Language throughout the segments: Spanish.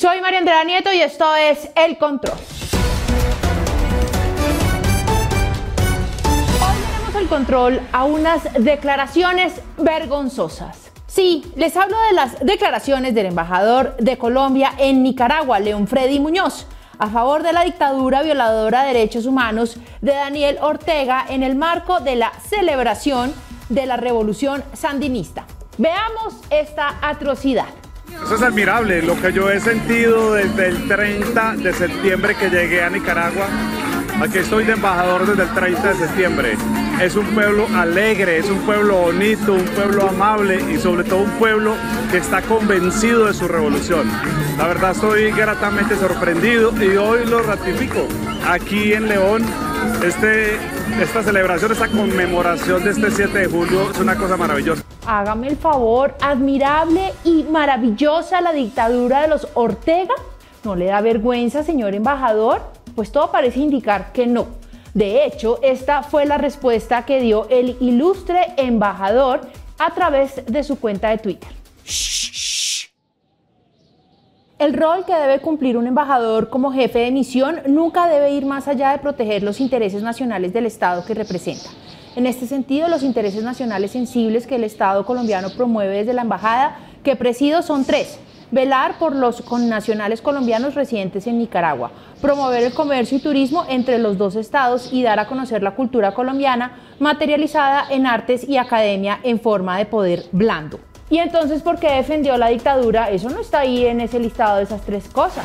Soy María Andrea Nieto y esto es El Control. Hoy tenemos el control a unas declaraciones vergonzosas. Sí, les hablo de las declaraciones del embajador de Colombia en Nicaragua, León Freddy Muñoz, a favor de la dictadura violadora de derechos humanos de Daniel Ortega en el marco de la celebración de la revolución sandinista. Veamos esta atrocidad. Eso es admirable, lo que yo he sentido desde el 30 de septiembre que llegué a Nicaragua. Aquí estoy de embajador desde el 30 de septiembre. Es un pueblo alegre, es un pueblo bonito, un pueblo amable y sobre todo un pueblo que está convencido de su revolución. La verdad estoy gratamente sorprendido y hoy lo ratifico. Aquí en León, esta celebración, esta conmemoración de este 7 de julio es una cosa maravillosa. Hágame el favor, admirable y maravillosa la dictadura de los Ortega. ¿No le da vergüenza, señor embajador? Pues todo parece indicar que no. De hecho, esta fue la respuesta que dio el ilustre embajador a través de su cuenta de Twitter. El rol que debe cumplir un embajador como jefe de misión nunca debe ir más allá de proteger los intereses nacionales del Estado que representa. En este sentido, los intereses nacionales sensibles que el Estado colombiano promueve desde la embajada que presido son tres: velar por los connacionales colombianos residentes en Nicaragua, promover el comercio y turismo entre los dos estados y dar a conocer la cultura colombiana materializada en artes y academia en forma de poder blando. Y entonces, ¿por qué defendió la dictadura? Eso no está ahí en ese listado de esas tres cosas.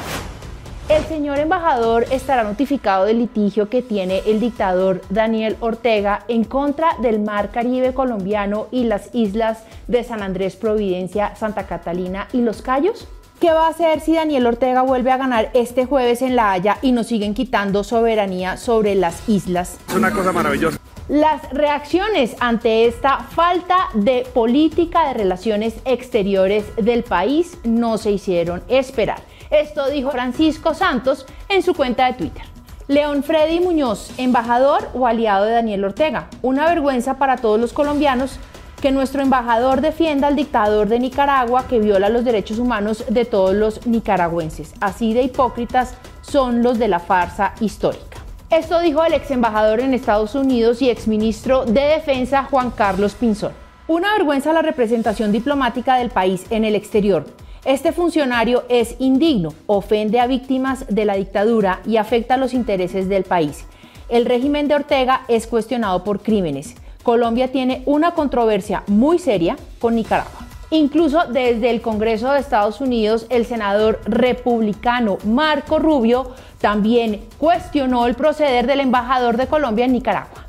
El señor embajador estará notificado del litigio que tiene el dictador Daniel Ortega en contra del Mar Caribe colombiano y las islas de San Andrés, Providencia, Santa Catalina y Los Cayos. ¿Qué va a hacer si Daniel Ortega vuelve a ganar este jueves en La Haya y nos siguen quitando soberanía sobre las islas? Es una cosa maravillosa. Las reacciones ante esta falta de política de relaciones exteriores del país no se hicieron esperar. Esto dijo Francisco Santos en su cuenta de Twitter. León Freddy Muñoz, embajador o aliado de Daniel Ortega. Una vergüenza para todos los colombianos que nuestro embajador defienda al dictador de Nicaragua que viola los derechos humanos de todos los nicaragüenses. Así de hipócritas son los de la farsa histórica. Esto dijo el ex embajador en Estados Unidos y exministro de Defensa Juan Carlos Pinzón. Una vergüenza la representación diplomática del país en el exterior. Este funcionario es indigno, ofende a víctimas de la dictadura y afecta los intereses del país. El régimen de Ortega es cuestionado por crímenes. Colombia tiene una controversia muy seria con Nicaragua. Incluso desde el Congreso de Estados Unidos, el senador republicano Marco Rubio también cuestionó el proceder del embajador de Colombia en Nicaragua.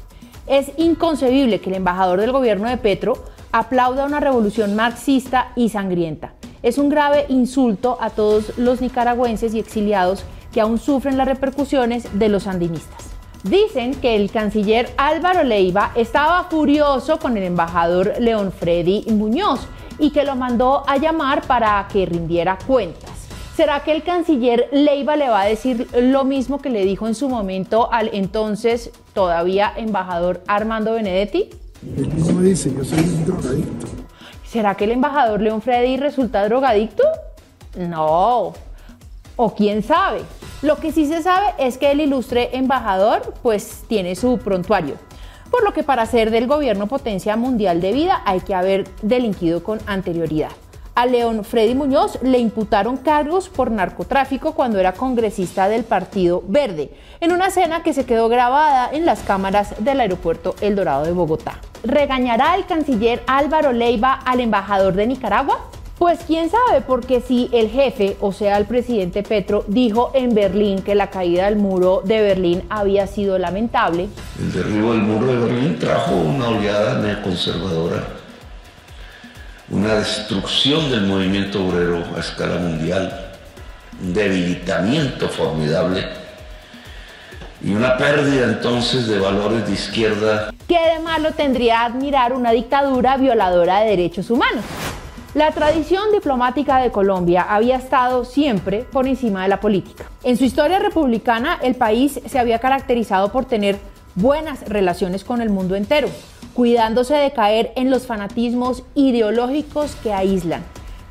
Es inconcebible que el embajador del gobierno de Petro aplauda una revolución marxista y sangrienta. Es un grave insulto a todos los nicaragüenses y exiliados que aún sufren las repercusiones de los sandinistas. Dicen que el canciller Álvaro Leiva estaba furioso con el embajador León Freddy Muñoz y que lo mandó a llamar para que rindiera cuentas. ¿Será que el canciller Leiva le va a decir lo mismo que le dijo en su momento al entonces todavía embajador Armando Benedetti? Él mismo dice: yo soy un drogadicto. ¿Será que el embajador León Freddy resulta drogadicto? No. O quién sabe. Lo que sí se sabe es que el ilustre embajador pues tiene su prontuario. Por lo que para ser del gobierno potencia mundial de vida hay que haber delinquido con anterioridad. A León Freddy Muñoz le imputaron cargos por narcotráfico cuando era congresista del Partido Verde, en una escena que se quedó grabada en las cámaras del aeropuerto El Dorado de Bogotá. ¿Regañará el canciller Álvaro Leiva al embajador de Nicaragua? Pues quién sabe, porque si el jefe, o sea el presidente Petro, dijo en Berlín que la caída del muro de Berlín había sido lamentable. El derribo del muro de Berlín trajo una oleada neoconservadora, una destrucción del movimiento obrero a escala mundial, un debilitamiento formidable y una pérdida entonces de valores de izquierda. ¿Qué de malo tendría admirar una dictadura violadora de derechos humanos? La tradición diplomática de Colombia había estado siempre por encima de la política. En su historia republicana, el país se había caracterizado por tener buenas relaciones con el mundo entero, cuidándose de caer en los fanatismos ideológicos que aíslan.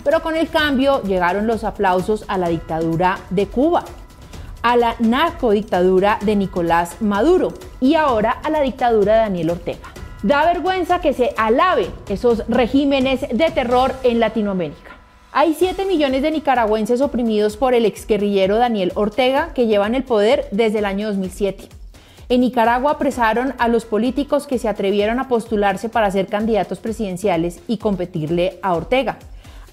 Pero con el cambio llegaron los aplausos a la dictadura de Cuba, a la narcodictadura de Nicolás Maduro y ahora a la dictadura de Daniel Ortega. Da vergüenza que se alabe esos regímenes de terror en Latinoamérica. Hay 7 millones de nicaragüenses oprimidos por el exguerrillero Daniel Ortega que llevan el poder desde el año 2007. En Nicaragua apresaron a los políticos que se atrevieron a postularse para ser candidatos presidenciales y competirle a Ortega.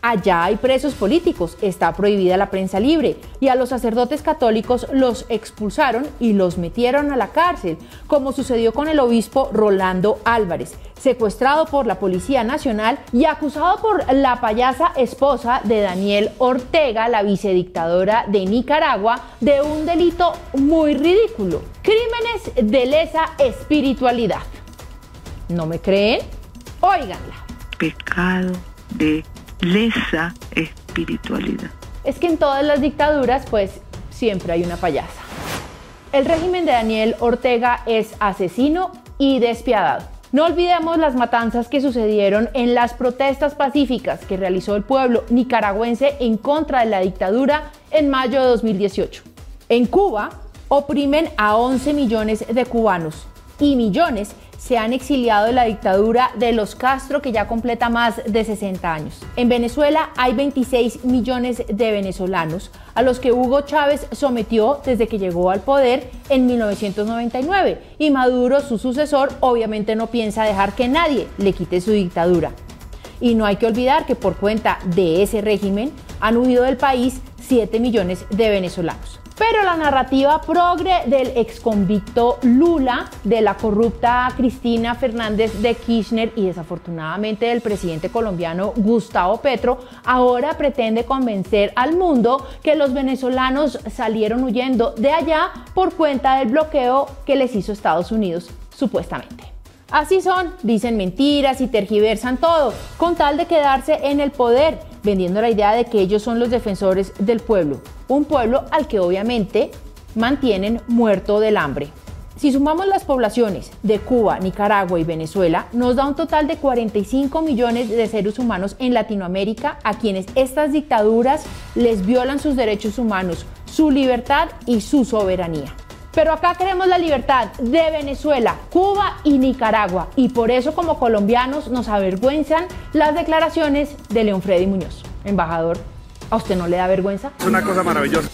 Allá hay presos políticos, está prohibida la prensa libre y a los sacerdotes católicos los expulsaron y los metieron a la cárcel, como sucedió con el obispo Rolando Álvarez, secuestrado por la Policía Nacional y acusado por la payasa esposa de Daniel Ortega, la vicedictadora de Nicaragua, de un delito muy ridículo: crímenes de lesa espiritualidad. ¿No me creen? Óiganla. Pecado de lesa espiritualidad. Es que en todas las dictaduras, pues, siempre hay una payasa. El régimen de Daniel Ortega es asesino y despiadado. No olvidemos las matanzas que sucedieron en las protestas pacíficas que realizó el pueblo nicaragüense en contra de la dictadura en mayo de 2018. En Cuba, oprimen a 11 millones de cubanos y millones se han exiliado de la dictadura de los Castro, que ya completa más de 60 años. En Venezuela hay 26 millones de venezolanos a los que Hugo Chávez sometió desde que llegó al poder en 1999 y Maduro, su sucesor, obviamente no piensa dejar que nadie le quite su dictadura. Y no hay que olvidar que por cuenta de ese régimen han huido del país 7 millones de venezolanos. Pero la narrativa progre del exconvicto Lula, de la corrupta Cristina Fernández de Kirchner y desafortunadamente del presidente colombiano Gustavo Petro, ahora pretende convencer al mundo que los venezolanos salieron huyendo de allá por cuenta del bloqueo que les hizo Estados Unidos, supuestamente. Así son, dicen mentiras y tergiversan todo, con tal de quedarse en el poder, vendiendo la idea de que ellos son los defensores del pueblo, un pueblo al que obviamente mantienen muerto del hambre. Si sumamos las poblaciones de Cuba, Nicaragua y Venezuela, nos da un total de 45 millones de seres humanos en Latinoamérica a quienes estas dictaduras les violan sus derechos humanos, su libertad y su soberanía. Pero acá queremos la libertad de Venezuela, Cuba y Nicaragua, y por eso como colombianos nos avergüenzan las declaraciones de León Freddy Muñoz. Embajador, ¿a usted no le da vergüenza? Es una cosa maravillosa.